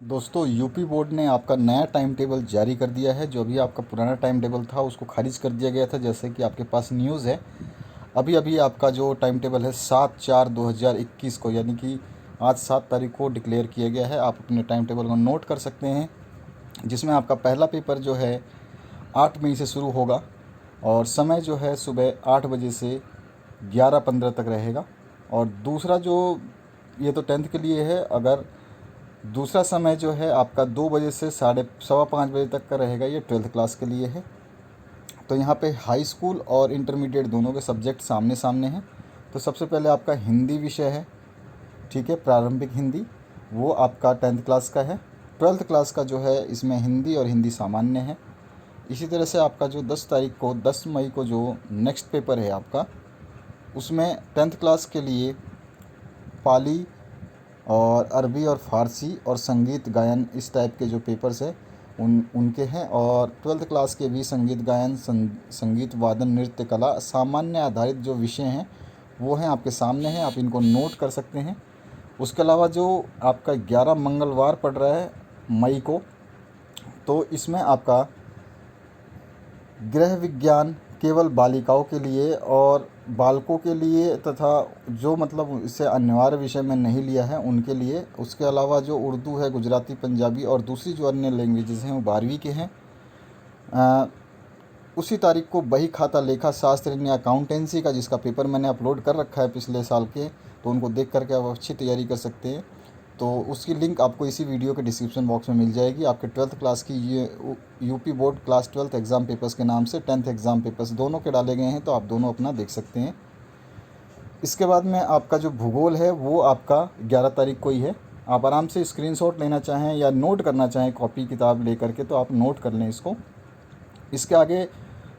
दोस्तों UP board ने आपका नया टाइम टेबल जारी कर दिया है। जो अभी आपका पुराना टाइम टेबल था उसको खारिज कर दिया गया था। जैसे कि आपके पास न्यूज़ है, अभी अभी आपका जो टाइम टेबल है 7/4/2021 को, यानी कि आज 7 तारीख को डिक्लेयर किया गया है। आप अपने टाइम टेबल को नोट कर सकते हैं, जिसमें आपका पहला पेपर जो है 8 मई से शुरू होगा और समय जो है सुबह 8 बजे से 11:15 तक रहेगा। और दूसरा जो, ये तो 10th के लिए है, अगर दूसरा समय जो है आपका 2 बजे से साढ़े सवा 5 बजे तक का रहेगा, ये 12th क्लास के लिए है। तो यहाँ पे हाई स्कूल और इंटरमीडिएट दोनों के सब्जेक्ट सामने सामने हैं। तो सबसे पहले आपका हिंदी विषय है, ठीक है, प्रारंभिक हिंदी, वो आपका 10th क्लास का है। 12th क्लास का जो है इसमें हिंदी और हिंदी सामान्य है। इसी तरह से आपका जो 10 मई को जो नेक्स्ट पेपर है आपका, उसमें 10th क्लास के लिए पाली और अरबी और फ़ारसी और संगीत गायन, इस टाइप के जो पेपर्स हैं उनके हैं। और 12th क्लास के भी संगीत गायन, संगीत वादन, नृत्य कला, सामान्य आधारित जो विषय हैं वो हैं आपके सामने हैं, आप इनको नोट कर सकते हैं। उसके अलावा जो आपका 11 मंगलवार पड़ रहा है मई को, तो इसमें आपका गृह विज्ञान केवल बालिकाओं के लिए और बालकों के लिए, तथा जो मतलब इसे अनिवार्य विषय में नहीं लिया है उनके लिए। उसके अलावा जो उर्दू है, गुजराती, पंजाबी और दूसरी जो अन्य लैंग्वेजेस हैं वो 12वीं के हैं। उसी तारीख को बही खाता लेखा शास्त्र यानी अकाउंटेंसी का, जिसका पेपर मैंने अपलोड कर रखा है पिछले साल के, तो उनको देख करके आप अच्छी तैयारी कर सकते हैं। तो उसकी लिंक आपको इसी वीडियो के डिस्क्रिप्शन बॉक्स में मिल जाएगी। आपके 12th क्लास की ये UP board class 12th exam papers के नाम से 10th एग्ज़ाम पेपर्स दोनों के डाले गए हैं, तो आप दोनों अपना देख सकते हैं। इसके बाद में आपका जो भूगोल है वो आपका 11 तारीख को ही है। आप आराम से स्क्रीनशॉट लेना चाहें या नोट करना चाहें कॉपी किताब ले करके, तो आप नोट कर लें इसको। इसके आगे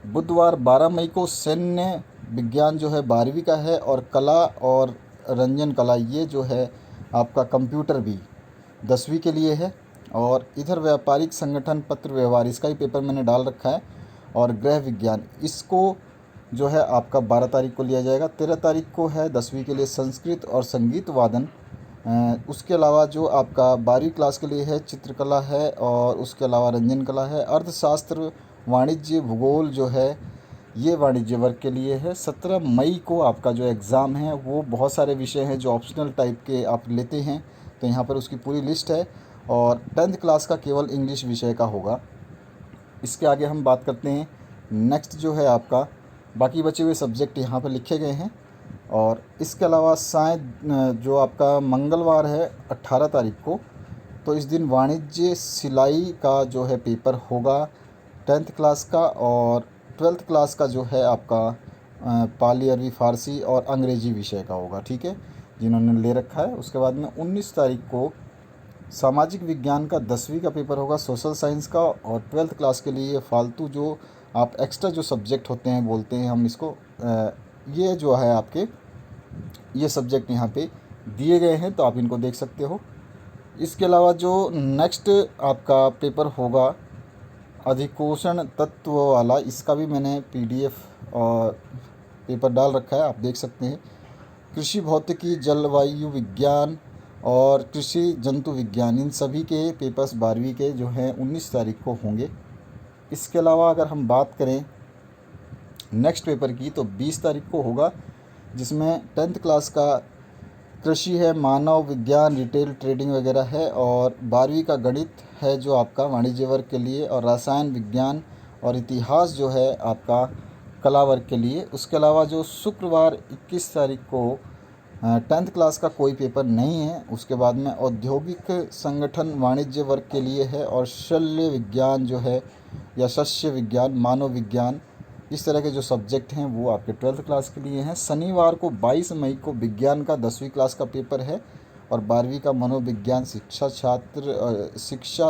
बुधवार 12 मई को सैन्य विज्ञान जो है 12वीं का है, और कला और रंजन कला, ये जो है आपका कंप्यूटर भी 10वीं के लिए है। और इधर व्यापारिक संगठन पत्र व्यवहार, इसका ही पेपर मैंने डाल रखा है। और गृह विज्ञान, इसको जो है आपका 12 तारीख को लिया जाएगा। 13 तारीख को है 10वीं के लिए संस्कृत और संगीत वादन। उसके अलावा जो आपका 12वीं क्लास के लिए है चित्रकला है, और उसके अलावा रंजन कला है। अर्थशास्त्र, वाणिज्य, भूगोल जो है ये वाणिज्य वर्ग के लिए है। 17 मई को आपका जो एग्ज़ाम है वो बहुत सारे विषय हैं जो ऑप्शनल टाइप के आप लेते हैं, तो यहाँ पर उसकी पूरी लिस्ट है। और 10th क्लास का केवल इंग्लिश विषय का होगा। इसके आगे हम बात करते हैं नेक्स्ट जो है आपका, बाकी बचे हुए सब्जेक्ट यहाँ पर लिखे गए हैं। और इसके अलावा शायद जो आपका मंगलवार है 18 तारीख को, तो इस दिन वाणिज्य सिलाई का जो है पेपर होगा 10th क्लास का। और 12th क्लास का जो है आपका पाली, अरबी, फ़ारसी और अंग्रेज़ी विषय का होगा, ठीक है, जिन्होंने ले रखा है। उसके बाद में 19 तारीख को सामाजिक विज्ञान का 10वीं का पेपर होगा, सोशल साइंस का। और 12th क्लास के लिए फालतू जो आप एक्स्ट्रा जो सब्जेक्ट होते हैं, बोलते हैं हम इसको, ये जो है आपके ये सब्जेक्ट यहाँ पे दिए गए हैं, तो आप इनको देख सकते हो। इसके अलावा जो नेक्स्ट आपका पेपर होगा अधिकोषण तत्व वाला, इसका भी मैंने पीडीएफ और पेपर डाल रखा है, आप देख सकते हैं। कृषि भौतिकी, जलवायु विज्ञान और कृषि जंतु विज्ञान, इन सभी के पेपर्स 12वीं के जो हैं 19 तारीख को होंगे। इसके अलावा अगर हम बात करें नेक्स्ट पेपर की, तो 20 तारीख को होगा, जिसमें 10th क्लास का कृषि है, मानव विज्ञान, रिटेल ट्रेडिंग वगैरह है। और 12वीं का गणित है जो आपका वाणिज्य वर्ग के लिए, और रसायन विज्ञान और इतिहास जो है आपका कला वर्ग के लिए। उसके अलावा जो शुक्रवार 21 तारीख को 10th क्लास का कोई पेपर नहीं है। उसके बाद में औद्योगिक संगठन वाणिज्य वर्ग के लिए है, और शल्य विज्ञान जो है या शस्य विज्ञान, मानव विज्ञान, इस तरह के जो सब्जेक्ट हैं वो आपके 12th क्लास के लिए हैं। शनिवार को 22 मई को विज्ञान का 10वीं क्लास का पेपर है, और 12वीं का मनोविज्ञान, शिक्षा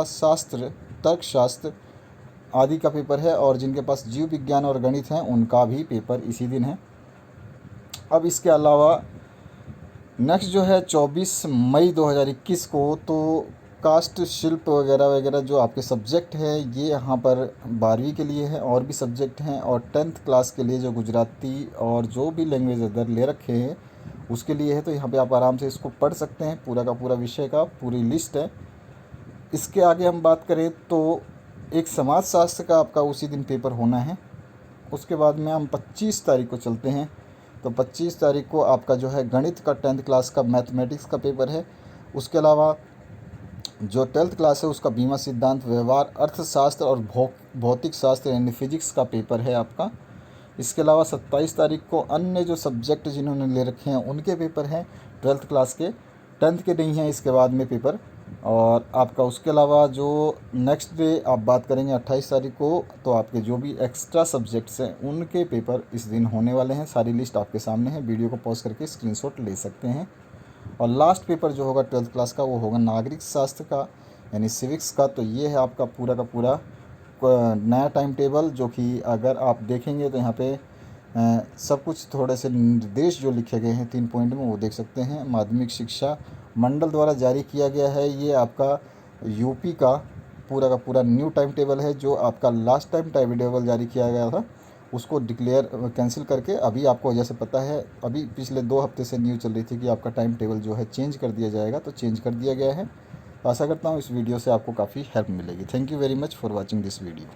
शास्त्र, तर्कशास्त्र आदि का पेपर है। और जिनके पास जीव विज्ञान और गणित हैं उनका भी पेपर इसी दिन है। अब इसके अलावा नेक्स्ट जो है 24 मई 2021 को, तो कास्ट शिल्प वगैरह वगैरह जो आपके सब्जेक्ट हैं ये यहाँ पर 12वीं के लिए है, और भी सब्जेक्ट हैं। और 10th क्लास के लिए जो गुजराती और जो भी लैंग्वेज अदर ले रखे हैं उसके लिए है। तो यहाँ पे आप आराम से इसको पढ़ सकते हैं, पूरा का पूरा विषय का पूरी लिस्ट है। इसके आगे हम बात करें तो एक समाजशास्त्र का आपका उसी दिन पेपर होना है। उसके बाद में हम 25 तारीख को चलते हैं। तो 25 तारीख को आपका जो है गणित का 10th क्लास का मैथमेटिक्स का पेपर है। उसके अलावा जो 12th क्लास है उसका बीमा सिद्धांत, व्यवहार, अर्थशास्त्र और भौतिक शास्त्र यानी फिजिक्स का पेपर है आपका। इसके अलावा 27 तारीख को अन्य जो सब्जेक्ट जिन्होंने ले रखे हैं उनके पेपर हैं 12th क्लास के, 10th के नहीं हैं इसके बाद में पेपर। और आपका उसके अलावा जो नेक्स्ट डे आप बात करेंगे 28 तारीख को, तो आपके जो भी एक्स्ट्रा सब्जेक्ट्स हैं उनके पेपर इस दिन होने वाले हैं। सारी लिस्ट आपके सामने है, वीडियो को पॉज करके स्क्रीनशॉट ले सकते हैं। और लास्ट पेपर जो होगा 12th क्लास का वो होगा नागरिक शास्त्र का यानी सिविक्स का। तो ये है आपका पूरा का पूरा नया टाइम टेबल, जो कि अगर आप देखेंगे तो यहाँ पे सब कुछ थोड़े से निर्देश जो लिखे गए हैं 3 पॉइंट में वो देख सकते हैं। माध्यमिक शिक्षा मंडल द्वारा जारी किया गया है ये आपका यूपी का पूरा न्यू टाइम टेबल है। जो आपका लास्ट टाइम टाइम टेबल जारी किया गया था उसको डिक्लेयर कैंसिल करके अभी आपको जैसे पता है अभी पिछले 2 हफ्ते से न्यूज़ चल रही थी कि आपका टाइम टेबल जो है चेंज कर दिया जाएगा, तो चेंज कर दिया गया है। आशा करता हूँ इस वीडियो से आपको काफ़ी हेल्प मिलेगी। Thank you very much for watching this video.